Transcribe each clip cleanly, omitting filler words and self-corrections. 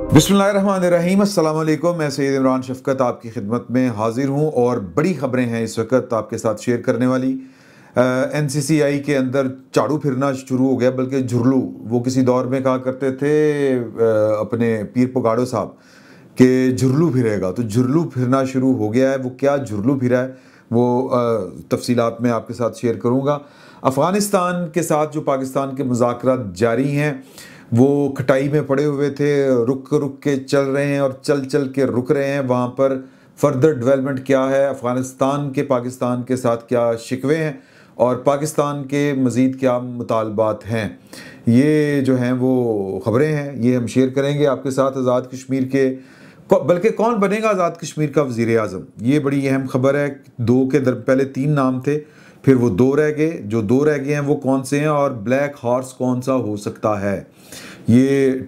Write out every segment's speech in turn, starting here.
बिस्मिल्लाहिर्रहमानिर्रहीम, अस्सलाम वालेकुम। मैं सैयद इमरान शफ़क़त आपकी खिदमत में हाज़िर हूँ और बड़ी ख़बरें हैं इस वक्त आपके साथ शेयर करने वाली। NCCI के अंदर झाड़ू फिरना शुरू हो गया, बल्कि झुरलू। वो किसी दौर में कहा करते थे अपने पीर पुगाड़ो साहब कि झुरलू फिरेगा, तो झुरलू फिरना शुरू हो गया है। वो क्या झुरलू फिरा है वो तफसीलात में आपके साथ शेयर करूँगा। अफ़गानिस्तान के साथ जो पाकिस्तान के मुज़ाकरात जारी हैं वो खटाई में पड़े हुए थे, रुक रुक के चल रहे हैं और चल चल के रुक रहे हैं। वहाँ पर फर्दर डेवलपमेंट क्या है, अफ़गानिस्तान के पाकिस्तान के साथ क्या शिकवे हैं और पाकिस्तान के मज़ीद क्या मुतालबात हैं, ये जो हैं वो ख़बरें हैं, ये हम शेयर करेंगे आपके साथ। आज़ाद कश्मीर के बल्कि कौन बनेगा आज़ाद कश्मीर का वज़ीर आज़म, ये बड़ी अहम खबर है। पहले 3 नाम थे, फिर वो 2 रह गए। जो 2 रह गए हैं वो कौन से हैं और ब्लैक हॉर्स कौन सा हो सकता है, ये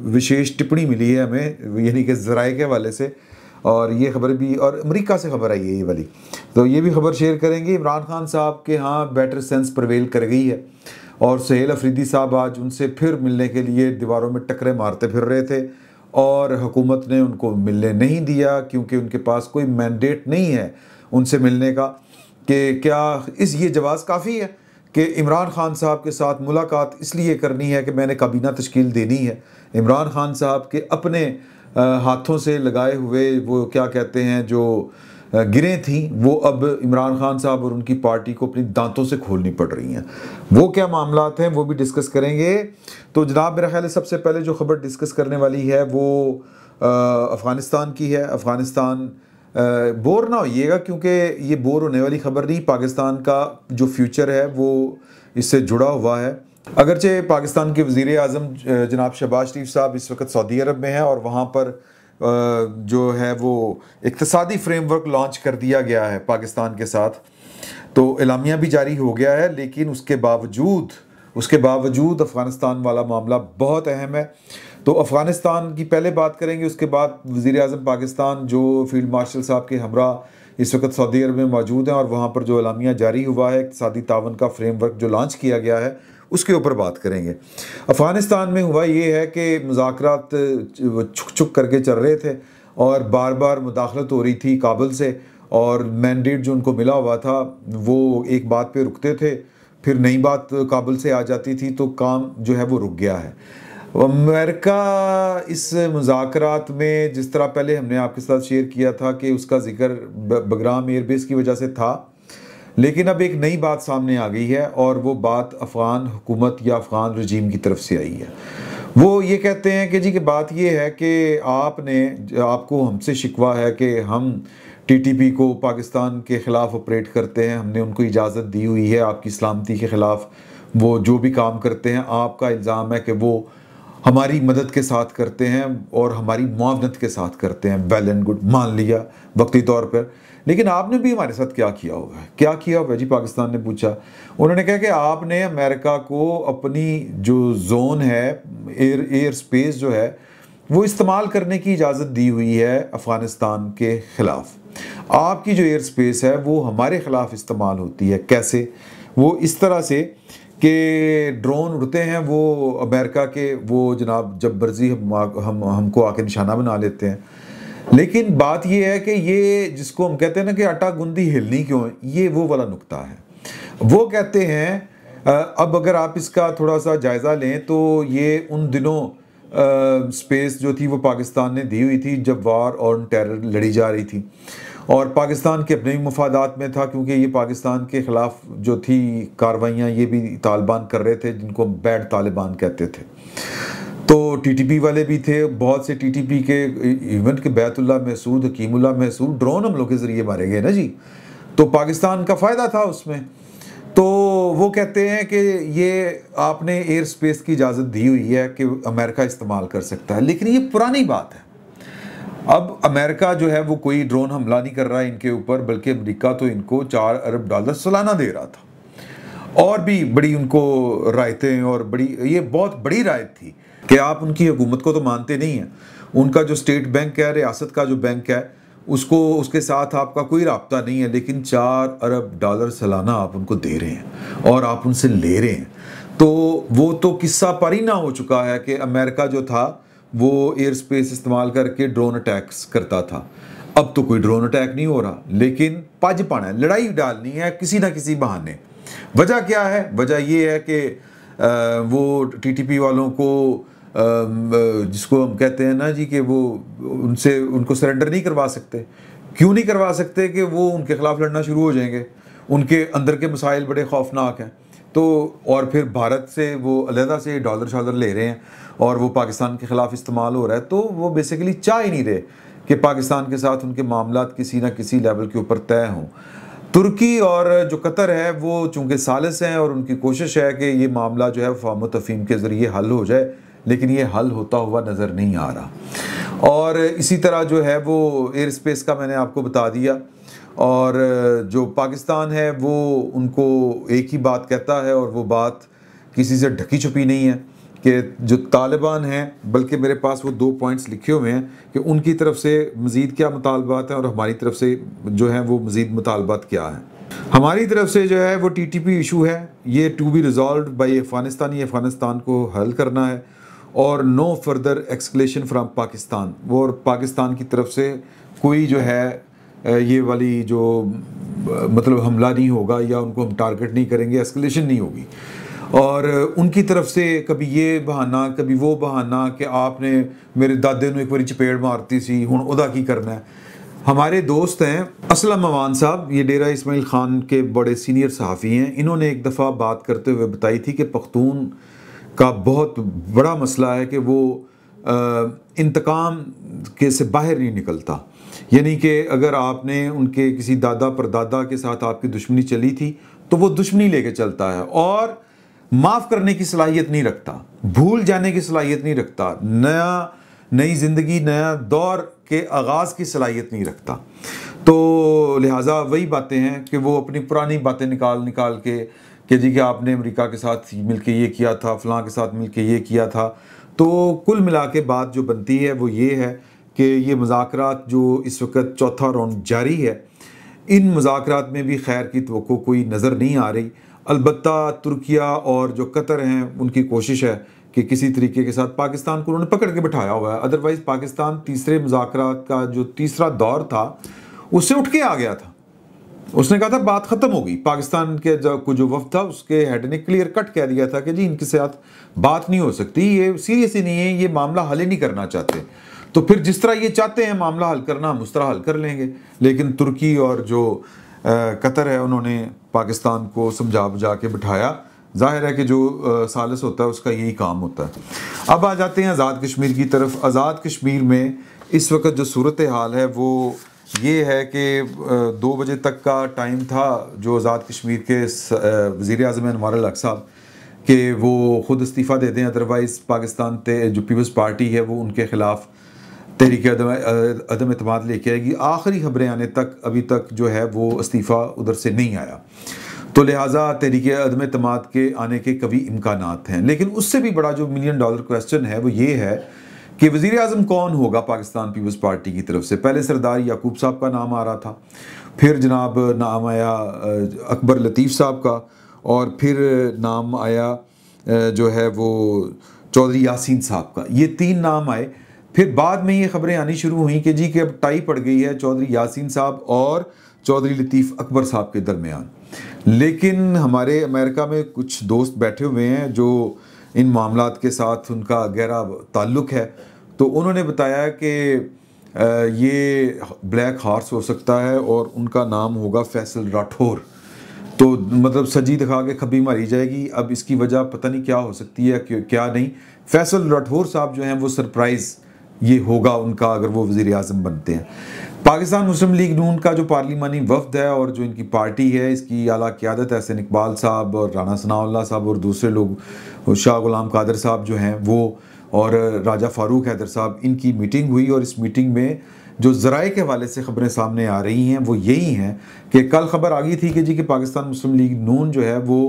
विशेष टिप्पणी मिली है हमें, यानी कि ज़राए के हवाले से। और ये खबर भी, और अमेरिका से खबर आई है ये वाली, तो ये भी खबर शेयर करेंगे। इमरान खान साहब के यहाँ बेटर सेंस प्रवेल कर गई है और सुहेल अफरीदी साहब आज उनसे फिर मिलने के लिए दीवारों में टकरे मारते फिर रहे थे और हुकूमत ने उनको मिलने नहीं दिया, क्योंकि उनके पास कोई मैंडेट नहीं है उनसे मिलने का। कि क्या ये जवाज़ काफ़ी है कि इमरान खान साहब के साथ मुलाकात इसलिए करनी है कि मैंने काबीना तश्कील देनी है। इमरान खान साहब के अपने हाथों से लगाए हुए वो क्या कहते हैं जो गिरें थी, वो अब इमरान खान साहब और उनकी पार्टी को अपनी दांतों से खोलनी पड़ रही हैं। वो क्या मामलात हैं वो भी डिस्कस करेंगे। तो जनाब, मेरा ख्याल है सबसे पहले जो खबर डिस्कस करने वाली है वो अफ़गानिस्तान की है। अफ़गानिस्तान, बोर ना होइएगा क्योंकि ये बोर होने वाली खबर नहीं, पाकिस्तान का जो फ्यूचर है वो इससे जुड़ा हुआ है। अगरचे पाकिस्तान के वज़ीर आज़म जनाब शहबाज शरीफ साहब इस वक्त सऊदी अरब में हैं और वहाँ पर जो है वो इक़्तिसादी फ्रेमवर्क लॉन्च कर दिया गया है पाकिस्तान के साथ, तो एलामिया भी जारी हो गया है। लेकिन उसके बावजूद अफ़गानिस्तान वाला मामला बहुत अहम है। तो अफ़गानिस्तान की पहले बात करेंगे, उसके बाद वज़ीर आज़म पाकिस्तान जो फ़ील्ड मार्शल साहब के हमरा इस वक्त सऊदी अरब में मौजूद हैं और वहाँ पर जो एलामिया जारी हुआ है, इक़्तिसादी तावन का फ्रेमवर्क जो लॉन्च किया गया है, उसके ऊपर बात करेंगे। अफ़गानिस्तान में हुआ ये है कि मुज़ाकरात छुक छुक करके चल रहे थे और बार बार मुदाखलत हो रही थी काबुल से, और मैंडेट जो उनको मिला हुआ था वो एक बात पे रुकते थे, फिर नई बात काबुल से आ जाती थी, तो काम जो है वो रुक गया है। अमेरिका इस मुज़ाकरात में, जिस तरह पहले हमने आपके साथ शेयर किया था कि उसका जिक्र बगराम एयरबेस की वजह से था, लेकिन अब एक नई बात सामने आ गई है और वो बात अफ़गान हुकूमत या अफ़गान रजीम की तरफ से आई है। वो ये कहते हैं कि जी कि बात ये है कि आपको हमसे शिकवा है कि हम TTP को पाकिस्तान के ख़िलाफ़ ऑपरेट करते हैं, हमने उनको इजाज़त दी हुई है आपकी सलामती के ख़िलाफ़, वो जो भी काम करते हैं आपका इल्ज़ाम है कि वो हमारी मदद के साथ करते हैं और हमारी मुआवनत के साथ करते हैं। वेल एंड गुड, मान लिया वक्ती तौर पर, लेकिन आपने भी हमारे साथ क्या किया होगा, क्या किया होगा जी, पाकिस्तान ने पूछा। उन्होंने कहा कि आपने अमेरिका को अपनी जो जोन है, एयर स्पेस जो है, वो इस्तेमाल करने की इजाज़त दी हुई है अफ़गानिस्तान के ख़िलाफ़। आपकी जो एयर स्पेस है वो हमारे ख़िलाफ़ इस्तेमाल होती है। कैसे? वो इस तरह से कि ड्रोन उड़ते हैं वो अमेरिका के, वो जनाब जब मर्जी हमको आके निशाना बना लेते हैं। लेकिन बात ये है कि ये जिसको हम कहते हैं ना कि आटा गूंदी हिलनी क्यों है, ये वो वाला नुक्ता है। वो कहते हैं अब अगर आप इसका थोड़ा सा जायज़ा लें तो ये उन दिनों स्पेस जो थी वो पाकिस्तान ने दी हुई थी जब वार ऑन टेरर लड़ी जा रही थी, और पाकिस्तान के अपने भी मफादात में था, क्योंकि ये पाकिस्तान के ख़िलाफ़ जो थी कार्रवाइयाँ ये भी तालिबान कर रहे थे, जिनको बैड तालिबान कहते थे। तो TTP वाले भी थे, बहुत से TTP के, इवन के बैतुल्ला महसूद, हकीमुल्ला महसूद ड्रोन हमलों के ज़रिए मारे गए ना जी, तो पाकिस्तान का फ़ायदा था उसमें। तो वो कहते हैं कि ये आपने एयर स्पेस की इजाज़त दी हुई है कि अमेरिका इस्तेमाल कर सकता है, लेकिन ये पुरानी बात है। अब अमेरिका जो है वो कोई ड्रोन हमला नहीं कर रहा है इनके ऊपर, बल्कि अमेरिका तो इनको $4 अरब सालाना दे रहा था, और भी बड़ी उनको रायतें, और ये बहुत बड़ी रायत थी कि आप उनकी हुकूमत को तो मानते नहीं हैं, उनका जो स्टेट बैंक है, रियासत का जो बैंक है, उसके साथ आपका कोई राब्ता नहीं है, लेकिन $4 अरब सालाना आप उनको दे रहे हैं और आप उनसे ले रहे हैं। तो वो तो किस्सा पारी ना हो चुका है कि अमेरिका जो था वो एयर स्पेस इस्तेमाल करके ड्रोन अटैक्स करता था। अब तो कोई ड्रोन अटैक नहीं हो रहा, लेकिन पज पाना है, लड़ाई डालनी है किसी ना किसी बहाने। वजह क्या है? वजह ये है कि वो टीटीपी वालों को जिसको हम कहते हैं ना जी कि वो उनको सरेंडर नहीं करवा सकते। क्यों नहीं करवा सकते? कि वो उनके खिलाफ लड़ना शुरू हो जाएंगे, उनके अंदर के मसाइल बड़े खौफनाक हैं। तो और फिर भारत से वो अलहदा से डॉलर शॉलर ले रहे हैं और वो पाकिस्तान के ख़िलाफ़ इस्तेमाल हो रहा है। तो वो बेसिकली चाह ही नहीं रहे कि पाकिस्तान के साथ उनके मामलात किसी ना किसी लेवल के ऊपर तय हों। तुर्की और जो कतर है वो चूँकि सालिस हैं और उनकी कोशिश है कि ये मामला जो है फार्म व तफहीम के ज़रिए हल हो जाए, लेकिन ये हल होता हुआ नज़र नहीं आ रहा। और इसी तरह जो है वो एयर स्पेस का मैंने आपको बता दिया। और जो पाकिस्तान है वो उनको एक ही बात कहता है और वो बात किसी से ढकी छुपी नहीं है कि जो तालिबान हैं, बल्कि मेरे पास वो 2 पॉइंट्स लिखे हुए हैं कि उनकी तरफ से मज़ीद क्या मुतालबात हैं और हमारी तरफ से जो है वो मज़ीद मुतालबात क्या हैं। हमारी तरफ से जो है वो टीटीपी इशू है, ये to be resolve by Afghanistan को हल करना है और no further escalation from Pakistan. और पाकिस्तान की तरफ से कोई जो है ये वाली जो मतलब हमला नहीं होगा या उनको हम टारगेट नहीं करेंगे, एस्केलेशन नहीं होगी। और उनकी तरफ से कभी ये बहाना कभी वो बहाना कि आपने मेरे दादे ने एक बारी चपेड़ मारती सी, हुण उदा की करना है। हमारे दोस्त हैं असलम अमान साहब, ये डेरा इस्माइल ख़ान के बड़े सीनियर सहाफ़ी हैं। इन्होंने एक दफ़ा बात करते हुए बताई थी कि पख्तून का बहुत बड़ा मसला है कि वो इंतकाम के से बाहर नहीं निकलता। यानी कि अगर आपने उनके किसी दादा परदादा के साथ आपकी दुश्मनी चली थी तो वो दुश्मनी लेके चलता है और माफ़ करने की सलाहियत नहीं रखता, भूल जाने की सलाहियत नहीं रखता, नई ज़िंदगी नया दौर के आगाज़ की सलाहियत नहीं रखता। तो लिहाजा वही बातें हैं कि वो अपनी पुरानी बातें निकाल के कि जी कि आपने अमेरिका के साथ मिलके ये किया था, फ़लाँ के साथ मिलके ये किया था। तो कुल मिला के बात जो बनती है वो ये है कि ये मुज़ाकरात जो इस वक्त चौथा राउंड जारी है, इन मुज़ाकरात में भी खैर की तवक्को कोई नज़र नहीं आ रही। अलबत्ता तुर्किया और जो कतर हैं उनकी कोशिश है कि किसी तरीके के साथ पाकिस्तान को उन्होंने पकड़ के बिठाया हुआ है। अदरवाइज़ पाकिस्तान तीसरे मुज़ाकरात का जो तीसरा दौर था उससे उठ के आ गया था। उसने कहा था बात ख़त्म हो गई। पाकिस्तान के जो वफ़द था उसके हेड ने क्लियर कट कह दिया था कि जी इनके साथ बात नहीं हो सकती, ये सीरियस ही नहीं है, ये मामला हल ही नहीं करना चाहते। तो फिर जिस तरह ये चाहते हैं मामला हल करना, हम उस तरह हल कर लेंगे। लेकिन तुर्की और जो कतर है उन्होंने पाकिस्तान को समझा बुझा के बिठाया। जाहिर है कि जो सालिस होता है उसका यही काम होता है। अब आ जाते हैं आज़ाद कश्मीर की तरफ। आज़ाद कश्मीर में इस वक्त जो सूरत हाल है वो ये है कि 2 बजे तक का टाइम था जो आज़ाद कश्मीर के वज़ीर आज़म अनवर अल हक साहब कि वो ख़ुद इस्तीफ़ा दे दें, अदरवाइज़ पाकिस्तान जो पीपल्स पार्टी है वो उनके ख़िलाफ़ तहरीक अदम एतमाद लेके आएगी। आखिरी खबरें आने तक अभी तक जो है वो इस्तीफ़ा उधर से नहीं आया, तो लिहाजा तहरीक अदम एतमाद के आने के कभी इम्कानात हैं। लेकिन उससे भी बड़ा जो $1 मिलियन क्वेश्चन है वो ये है कि वज़ीर आज़म कौन होगा पाकिस्तान पीपल्स पार्टी की तरफ से। पहले सरदार याकूब साहब का नाम आ रहा था, फिर जनाब नाम आया अकबर लतीफ़ साहब का, और फिर नाम आया जो है वो चौधरी यासीन साहब का। ये 3 नाम आए। फिर बाद में ये खबरें आनी शुरू हुई कि जी कि अब टाई पड़ गई है चौधरी यासीन साहब और चौधरी लतीफ़ अकबर साहब के दरमियान। लेकिन हमारे अमेरिका में कुछ दोस्त बैठे हुए हैं जो इन मामलात के साथ उनका गहरा ताल्लुक़ है, तो उन्होंने बताया कि ये ब्लैक हॉर्स हो सकता है और उनका नाम होगा फैसल राठौर। तो मतलब सजी दिखा के खबी मारी जाएगी। अब इसकी वजह पता नहीं क्या हो सकती है क्या नहीं। फैसल राठौर साहब जो हैं वो सरप्राइज़ ये होगा उनका अगर वो वज़ीर आज़म बनते हैं। पाकिस्तान मुस्लिम लीग नून का जो पार्लिमानी वफ़द है और जो इनकी पार्टी है, इसकी आला क़यादत हसन इकबाल साहब और राना सनाउल्लाह साहब और दूसरे लोग, शाह गुलाम कादर साहब जो हैं वो, और राजा फ़ारूक हैदर साहब, इनकी मीटिंग हुई। और इस मीटिंग में जो ज़राए के हवाले से ख़बरें सामने आ रही हैं वो यही हैं कि कल ख़बर आ गई थी कि जी कि पाकिस्तान मुस्लिम लीग नून जो है वो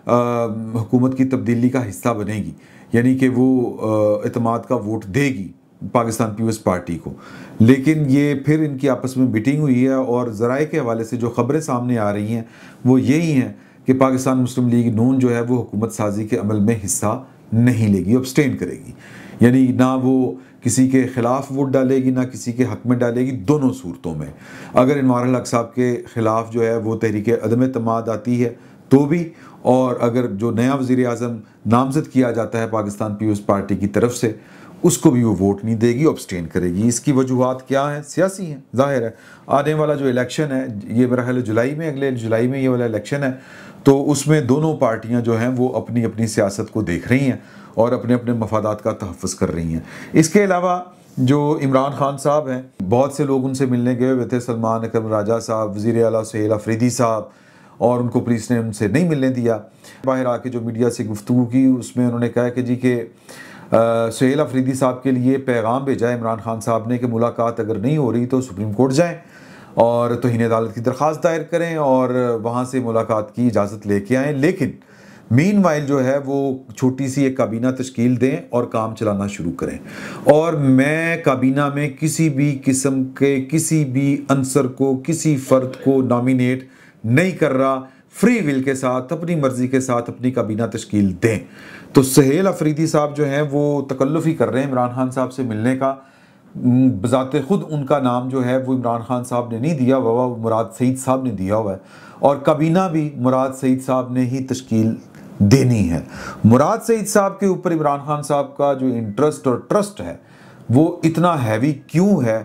हुकूमत की तब्दीली का हिस्सा बनेगी, यानी कि वो एतमाद का वोट देगी पाकिस्तान पीपल्स पार्टी को। लेकिन ये फिर इनकी आपस में मीटिंग हुई है और ज़राए के हवाले से जो ख़बरें सामने आ रही हैं वो यही हैं कि पाकिस्तान मुस्लिम लीग नून जो है वो हुकूमत साजी के अमल में हिस्सा नहीं लेगी, अब्सटेन करेगी। यानी ना वो किसी के ख़िलाफ़ वोट डालेगी ना किसी के हक़ में डालेगी, दोनों सूरतों में। अगर इनवार हक साहब के ख़िलाफ़ जो है वो तहरीक अदम एतमाद आती है तो भी, और अगर जो नया वज़ीर-ए-आज़म नामज़द किया जाता है पाकिस्तान पीपल्स पार्टी की तरफ से, उसको भी वो वोट नहीं देगी, अब्सटेन करेगी। इसकी वजूहात क्या हैं? सियासी हैं, ज़ाहिर है। आने वाला जो इलेक्शन है, ये मेरा ख्याल है जुलाई में, अगले जुलाई में ये वाला इलेक्शन है, तो उसमें दोनों पार्टियां जो हैं वो अपनी अपनी सियासत को देख रही हैं और अपने अपने मफादात का तहफ़्फ़ुज़ कर रही हैं। इसके अलावा जो इमरान खान साहब हैं, बहुत से लोग उनसे मिलने गए हुए थे, सलमान अकरम राजा साहब, वज़ीर आला सुहेल अफरीदी साहब, और उनको पुलिस ने उनसे नहीं मिलने दिया। बाहर आके जो मीडिया से गुफ्तगू की उसमें उन्होंने कहा कि जी के सुहेल अफरीदी साहब के लिए पैगाम भेजा है इमरान खान साहब ने कि मुलाकात अगर नहीं हो रही तो सुप्रीम कोर्ट जाएं और तौहीन अदालत की दरख्वास्त दायर करें और वहाँ से मुलाकात की इजाज़त लेके आएँ। लेकिन मीनवाइल जो है वो छोटी सी एक काबीना तश्कील दें और काम चलाना शुरू करें। और मैं काबीना में किसी भी किस्म के किसी भी अंसर को, किसी फ़र्द को नॉमिनेट नहीं कर रहा, फ्री विल के साथ, अपनी मर्ज़ी के साथ अपनी काबीना तश्कील दें। तो सुहेल अफरीदी साहब जो हैं वो तकल्लुफ़ ही कर रहे हैं इमरान खान साहब से मिलने का। बज़ाते ख़ुद उनका नाम जो है वो इमरान खान साहब ने नहीं दिया हुआ, वो मुराद सईद साहब ने दिया हुआ है, और काबीना भी मुराद सईद साहब ने ही तश्कील देनी है। मुराद सईद साहब के ऊपर इमरान खान साहब का जो इंटरेस्ट और ट्रस्ट है वो इतना हैवी क्यों है,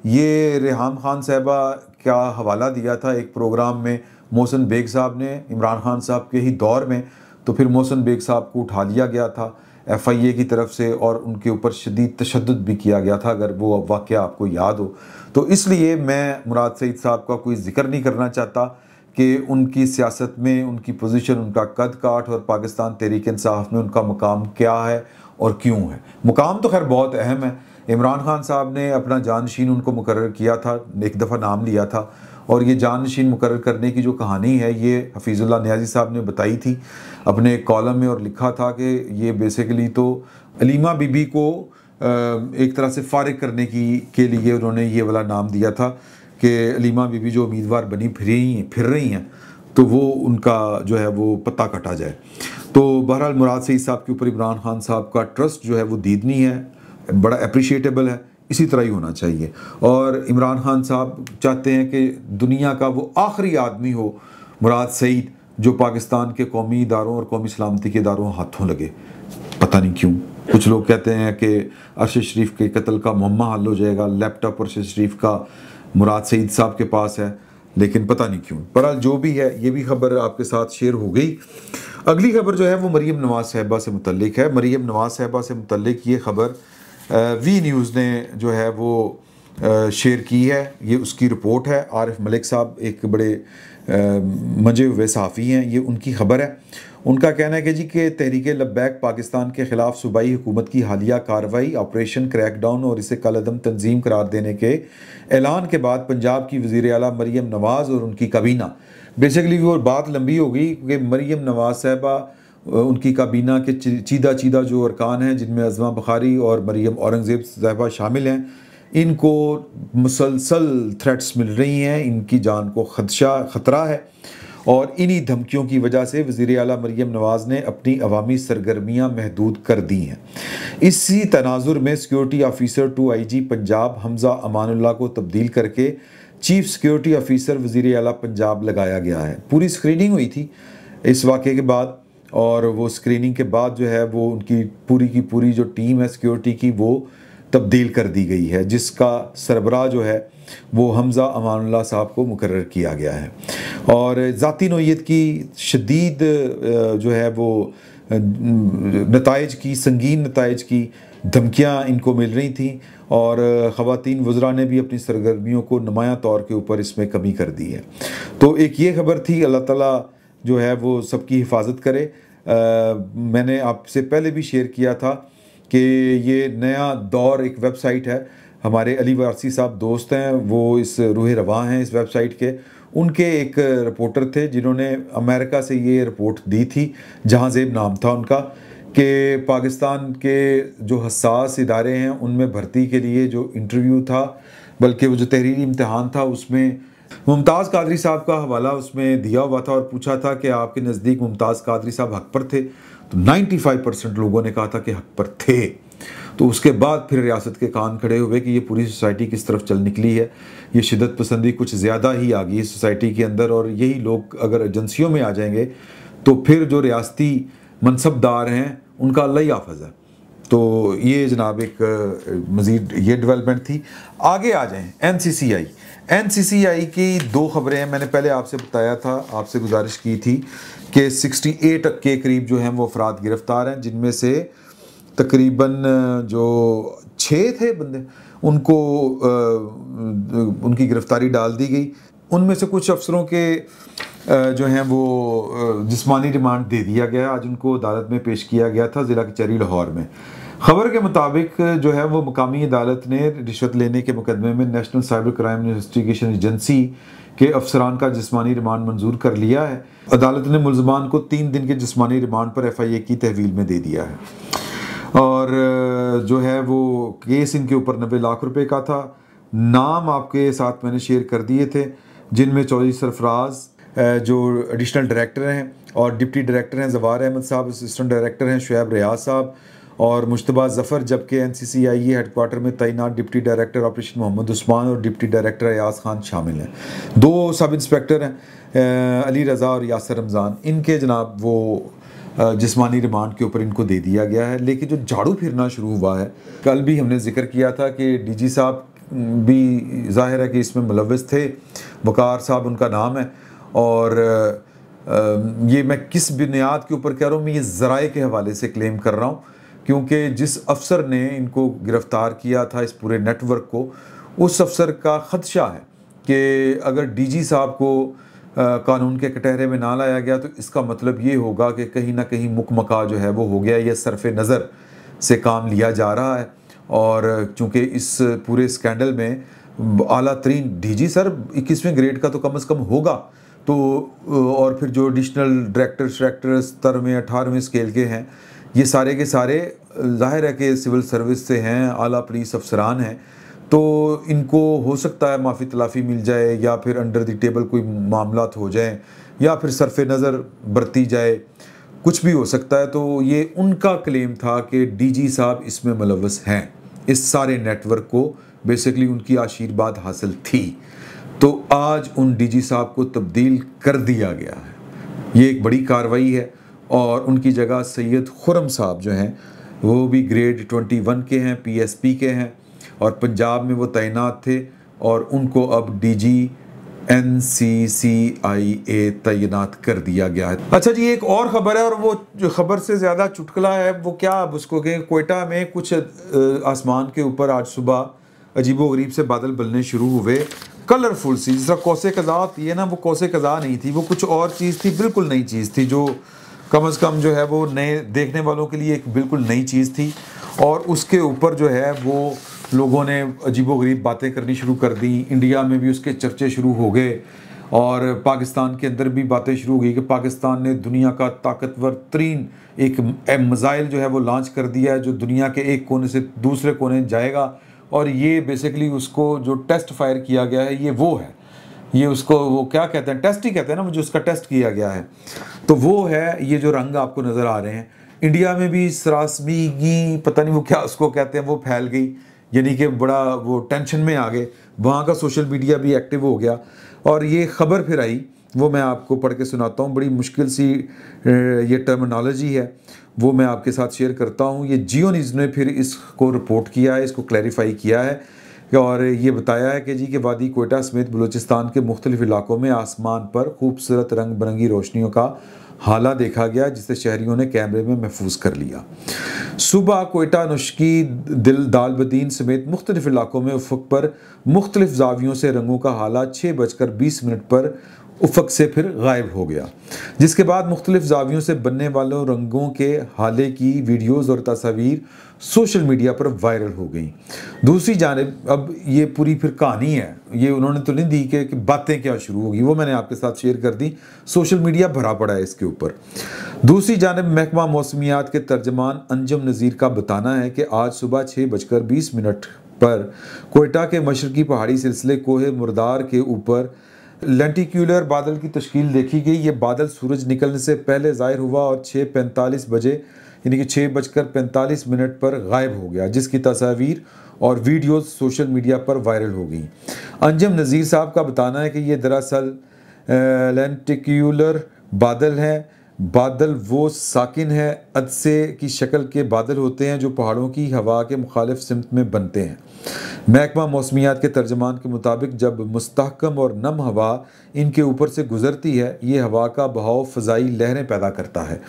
ये रेहाम खान साहबा का हवाला दिया था एक प्रोग्राम में मोहसिन बेग साहब ने इमरान खान साहब के ही दौर में। तो फिर मोहसिन बेग साहब को उठा लिया गया था FIA की तरफ से और उनके ऊपर शदीद तशद्दुद भी किया गया था, अगर वो वाक़या आपको याद हो। तो इसलिए मैं मुराद सईद साहब का कोई ज़िक्र नहीं करना चाहता कि उनकी सियासत में उनकी पोजीशन, उनका कद काठ और पाकिस्तान तहरीक इंसाफ में उनका मुकाम क्या है और क्यों है। मुकाम तो खैर बहुत अहम है। इमरान खान साहब ने अपना जानशीन उनको मुकर्रर किया था, एक दफ़ा नाम लिया था, और ये जानशीन मुकर्रर करने की जो कहानी है ये हफीज़ुल्लाह नियाज़ी साहब ने बताई थी अपने कॉलम में, और लिखा था कि ये बेसिकली तो अलीमा बीबी को एक तरह से फारिग करने के लिए उन्होंने ये वाला नाम दिया था कि अलीमा बीबी जो उम्मीदवार बनी फिर रही हैं तो वो उनका जो है वो पत्ता कटा जाए। तो बहरहाल मुराद सईद साहब के ऊपर इमरान खान साहब का ट्रस्ट जो है वो दीदनी है, बड़ा अप्रिशिएटेबल है, इसी तरह ही होना चाहिए। और इमरान खान साहब चाहते हैं कि दुनिया का वो आखिरी आदमी हो मुराद सईद जो पाकिस्तान के कौमी इदारों और कौमी सलामती के इदारों हाथों लगे। पता नहीं क्यों कुछ लोग कहते हैं कि अरशद शरीफ के कत्ल का मुअम्मा हल हो जाएगा, लैपटॉप अरशद शरीफ का मुराद सईद साहब के पास है, लेकिन पता नहीं क्यों। पर जो भी है ये भी खबर आपके साथ शेयर हो गई। अगली खबर जो है वो मरीम नवाज़ साहिबा से मुतल्लिक है। मरीम नवाज़ साहिबा से मुतल्लिक ये खबर वी न्यूज़ ने जो है वो शेयर की है। ये उसकी रिपोर्ट है। आरिफ मलिक साहब एक बड़े मंजे हुए सहाफ़ी हैं, ये उनकी खबर है। उनका कहना है कि जी के तहरीक लब्बैक पाकिस्तान के ख़िलाफ़ सूबाई हुकूमत की हालिया कार्रवाई ऑपरेशन क्रैकडाउन और इसे कलअदम तंजीम करार देने के ऐलान के बाद पंजाब की वज़ीर आला मरीम नवाज़ और उनकी काबीना, बेसिकली वो बात लंबी हो गई क्योंकि मरीम नवाज़ साहिबा, उनकी काबीना के चीदा जो अरकान हैं जिनमें अज़मा बुखारी और मरीम औरंगज़ेब साहिबा शामिल हैं, इनको मुसलसल थ्रेट्स मिल रही हैं, इनकी जान को ख़तरा है, और इन्हीं धमकियों की वजह से वज़ीर आला मरीम नवाज़ ने अपनी अवामी सरगर्मियाँ महदूद कर दी हैं। इसी तनाजुर में security officer to IG Punjab Hamza Amanullah को तब्दील करके चीफ सिक्योरिटी ऑफिसर वज़ीर आला पंजाब लगाया गया है। पूरी स्क्रीनिंग हुई थी इस वाक़े के बाद, और वो स्क्रीनिंग के बाद जो है वो उनकी पूरी की पूरी जो टीम है सिक्योरिटी की वो तब्दील कर दी गई है, जिसका सरबराह जो है वो हमज़ा अमानुल्लाह साहब को मुकर्रर किया गया है। और ज़ाती नौइयत की शदीद जो है वो नताइज की, संगीन नताइज की धमकियाँ इनको मिल रही थी, और ख़वातीन वज़रा ने भी अपनी सरगर्मियों को नुमायाँ तौर के ऊपर इसमें कमी कर दी है। तो एक ये खबर थी। अल्लाह ताला जो है वो सबकी हिफाजत करे। मैंने आपसे पहले भी शेयर किया था कि ये नया दौर एक वेबसाइट है, हमारे अली वारसी साहब दोस्त हैं, वो इस रूह रवां हैं इस वेबसाइट के। उनके एक रिपोर्टर थे जिन्होंने अमेरिका से ये रिपोर्ट दी थी, जहांज़ेब नाम था उनका, कि पाकिस्तान के जो हसास इदारे हैं उनमें भर्ती के लिए जो इंटरव्यू था, बल्कि वो जो तहरीरी इम्तिहान था, उसमें मुमताज़ कादरी साहब का हवाला उसमें दिया हुआ था और पूछा था कि आपके नज़दीक मुमताज़ कादरी साहब हक पर थे। तो 95% लोगों ने कहा था कि हक पर थे। तो उसके बाद फिर रियासत के कान खड़े हुए कि ये पूरी सोसाइटी किस तरफ चल निकली है, ये शिद्दत पसंदी कुछ ज़्यादा ही आ गई है सोसाइटी के अंदर, और यही लोग अगर एजेंसियों में आ जाएंगे तो फिर जो रियासती मनसबदार हैं उनका अल्लाह ही हाफ़िज़ है। तो ये जनाब एक मज़ीद ये डेवलपमेंट थी। आगे आ जाएँ NCCI। NCCI की दो खबरें हैं। मैंने पहले आपसे बताया था, आपसे गुजारिश की थी कि 68 के करीब जो हैं वो अफराद गिरफ़्तार हैं, जिनमें से तकरीबन जो 6 थे बंदे उनको उनकी गिरफ़्तारी डाल दी गई। उनमें से कुछ अफसरों के जो हैं वो जिस्मानी रिमांड दे दिया गया। आज उनको अदालत में पेश किया गया था ज़िला कचहरी लाहौर में। खबर के मुताबिक जो है वो मुकामी अदालत ने रिश्वत लेने के मुकदमे में national cyber crime investigation agency के अफसरान का जिस्मानी रिमांड मंजूर कर लिया है। अदालत ने मुलजमान को 3 दिन के जिस्मानी रिमांड पर FIA की तहवील में दे दिया है। और जो है वो केस इनके ऊपर 90 लाख रुपए का था। नाम आपके साथ मैंने शेयर कर दिए थे, जिनमें चौधरी सरफराज जो एडिशनल डायरेक्टर हैं और डिप्टी डायरेक्टर हैं जवार अहमद साहब, असिस्टेंट डायरेक्टर हैं शुएब रियाज साहब और मुश्तबा ज़फ़र, जबकि NCCI हेडक्वार्टर में तैनात deputy director operation Mohammad Usman और डिप्टी डायरेक्टर अयाज खान शामिल हैं। 2 सब इंस्पेक्टर हैं अली रज़ा और यासर रमज़ान, इनके जनाब वो जिस्मानी रिमांड के ऊपर इनको दे दिया गया है। लेकिन जो झाड़ू फिरना शुरू हुआ है, कल भी हमने जिक्र किया था कि DG साहब भी ज़ाहिर है कि इसमें मुलव्वस थे, वकार साहब उनका नाम है। और ये मैं किस बुनियाद के ऊपर कह रहा हूँ, मैं ये ज़राए के हवाले से क्लेम कर रहा हूँ, क्योंकि जिस अफसर ने इनको गिरफ़्तार किया था इस पूरे नेटवर्क को, उस अफसर का ख़दशा है कि अगर DG साहब को कानून के कटहरे में ना लाया गया तो इसका मतलब ये होगा कि कहीं ना कहीं मुकमका जो है वो हो गया, यह सरफ़ नज़र से काम लिया जा रहा है। और चूँकि इस पूरे स्कैंडल में आला तरीन DG सर 21वें ग्रेड का तो कम से कम होगा, तो और फिर जो एडिशनल डायरेक्टर स्तर में 18वें स्केल के हैं, ये सारे के सारे ज़ाहिर है कि सिविल सर्विस से हैं, आला पुलिस अफसरान हैं, तो इनको हो सकता है माफ़ी तलाफ़ी मिल जाए या फिर अंडर द टेबल कोई मामलात हो जाए या फिर सरफ़ नज़र बरती जाए, कुछ भी हो सकता है। तो ये उनका क्लेम था कि DG साहब इसमें मुलव्वस हैं, इस सारे नेटवर्क को बेसिकली उनकी आशीर्वाद हासिल थी। तो आज उन DG साहब को तब्दील कर दिया गया है, ये एक बड़ी कार्रवाई है। और उनकी जगह सैयद खुर्रम साहब जो हैं वो भी ग्रेड 21 के हैं, PSP के हैं और पंजाब में वो तैनात थे, और उनको अब DG NCCIA तैनात कर दिया गया है। अच्छा जी, एक और ख़बर है, और वो जो ख़बर से ज़्यादा चुटकुला है वो क्या, अब उसको कि कोयटा में कुछ आसमान के ऊपर आज सुबह अजीबोगरीब से बादल बनने शुरू हुए, कलरफुल सी, जिस तरह कौसे कज़ा होती है ना, वो कौसे कज़ा नहीं थी, वो कुछ और चीज़ थी, बिल्कुल नई चीज़ थी, जो कम से कम जो है वो नए देखने वालों के लिए एक बिल्कुल नई चीज़ थी। और उसके ऊपर जो है वो लोगों ने अजीबोगरीब बातें करनी शुरू कर दी। इंडिया में भी उसके चर्चे शुरू हो गए और पाकिस्तान के अंदर भी बातें शुरू हो गई कि पाकिस्तान ने दुनिया का ताकतवर तरीन एक मिसाइल जो है वो लॉन्च कर दिया है, जो दुनिया के एक कोने से दूसरे कोने जाएगा। और ये बेसिकली उसको जो टेस्ट फायर किया गया है, ये वो है, ये उसको वो क्या कहते हैं, टेस्ट ही कहते हैं ना, जो उसका टेस्ट किया गया है, तो वो है ये जो रंग आपको नज़र आ रहे हैं। इंडिया में भी सरासमीगी पता नहीं वो क्या उसको कहते हैं, वो फैल गई, यानी कि बड़ा वो टेंशन में आ गए, वहाँ का सोशल मीडिया भी एक्टिव हो गया। और ये ख़बर फिर आई, वो मैं आपको पढ़ के सुनाता हूँ, बड़ी मुश्किल सी ये टर्मिनोलॉजी है, वो मैं आपके साथ शेयर करता हूँ। ये जियो न्यूज़ ने फिर इसको रिपोर्ट किया है, इसको क्लैरिफाई किया है और ये बताया है कि जी कि वादी कोयटा समेत बलूचिस्तान के मुख्तलिफ इलाकों में आसमान पर खूबसूरत रंग बिरंगी रोशनियों का हाला देखा गया, जिसे शहरियों ने कैमरे में महफूज कर लिया। सुबह कोयटा, नुश्की, दिल, दालबदीन समेत मुख्तलिफ इलाकों में उफ़क़ पर मुख्तलिफ जावियों से रंगों का हाला 6:20 पर उफ़क़ से फिर गायब हो गया, जिसके बाद मुख्तलिफ जावियों से बनने वालों रंगों के हाले की वीडियोज़ और तस्वीर सोशल मीडिया पर वायरल हो गई। दूसरी जानिब अब ये पूरी फिर कहानी है, ये उन्होंने तो नहीं दी कि बातें क्या शुरू होगी, वो मैंने आपके साथ शेयर कर दी, सोशल मीडिया भरा पड़ा है इसके ऊपर। दूसरी जानिब महकमा मौसमियात के तर्जमान अंजुम नज़ीर का बताना है कि आज सुबह 6:20 पर कोयटा के मशरकी पहाड़ी सिलसिले कोहे मुर्दार के ऊपर लेंटिक्यूलर बादल की तश्कील देखी गई। ये बादल सूरज निकलने से पहले ज़ाहिर हुआ और 6:45 बजे यानी कि 6:45 पर गायब हो गया, जिसकी तस्वीर और वीडियोस सोशल मीडिया पर वायरल हो गई। अंजम नज़ीर साहब का बताना है कि ये दरअसल लेंटिक्यूलर बादल है। बादल वो साकिन है अदसे की शक्ल के बादल होते हैं जो पहाड़ों की हवा के मुखालिफ सिमत में बनते हैं। महकमा मौसमियात के तर्जमान के मुताबिक जब मुस्तहकम और नम हवा इनके ऊपर से गुजरती है, ये हवा का बहाव फ़ज़ाई लहरें पैदा करता है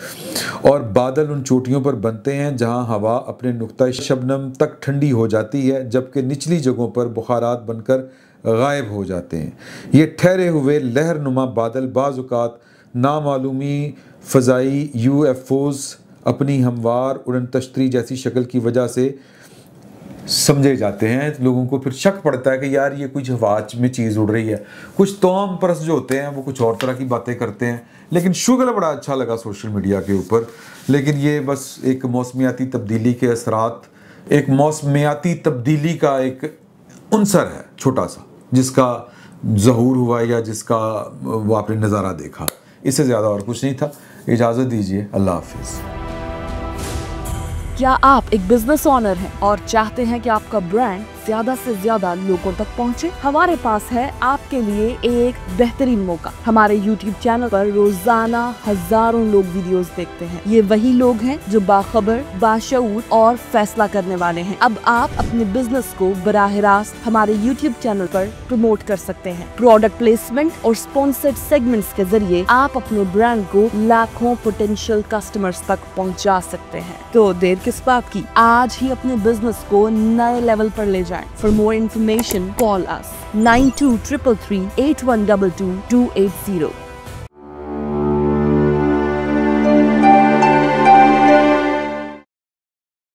और बादल उन चोटियों पर बनते हैं जहां हवा अपने नुक्ता शबनम तक ठंडी हो जाती है, जबकि निचली जगहों पर बुखारात बनकर गायब हो जाते हैं। ये ठहरे हुए लहरनुमा बादल बाज़ औक़ात नामालूमी फ़ज़ाई UFOs अपनी हमवार उड़न तश्तरी जैसी शक्ल की वजह से समझे जाते हैं। लोगों को फिर शक पड़ता है कि यार ये कुछ हवा में चीज़ उड़ रही है। कुछ तमाम परस जो होते हैं वो कुछ और तरह की बातें करते हैं, लेकिन शुगर बड़ा अच्छा लगा सोशल मीडिया के ऊपर। लेकिन ये बस एक मौसमियाती तब्दीली के असरात, एक मौसमियाती तब्दीली का एक उनसर है छोटा सा, जिसका ज़हूर हुआ या जिसका वो आपने नज़ारा देखा। इससे ज़्यादा और कुछ नहीं था। इजाज़त दीजिए, अल्लाह हाफिज़। क्या आप एक बिजनेस ओनर हैं और चाहते हैं कि आपका ब्रांड ज्यादा से ज्यादा लोगों तक पहुंचे? हमारे पास है आपके लिए एक बेहतरीन मौका। हमारे YouTube चैनल पर रोजाना हजारों लोग वीडियोस देखते हैं। ये वही लोग हैं जो बाखबर, बाशऊर और फैसला करने वाले हैं। अब आप अपने बिजनेस को बराह रास्त हमारे YouTube चैनल पर प्रमोट कर सकते हैं। प्रोडक्ट प्लेसमेंट और स्पॉन्सर्ड सेगमेंट्स के जरिए आप अपने ब्रांड को लाखों पोटेंशियल कस्टमर्स तक पहुंचा सकते हैं। तो देर किस बात की, आज ही अपने बिजनेस को नए लेवल पर ले जाएं। For more information, call us 9233 8122 280.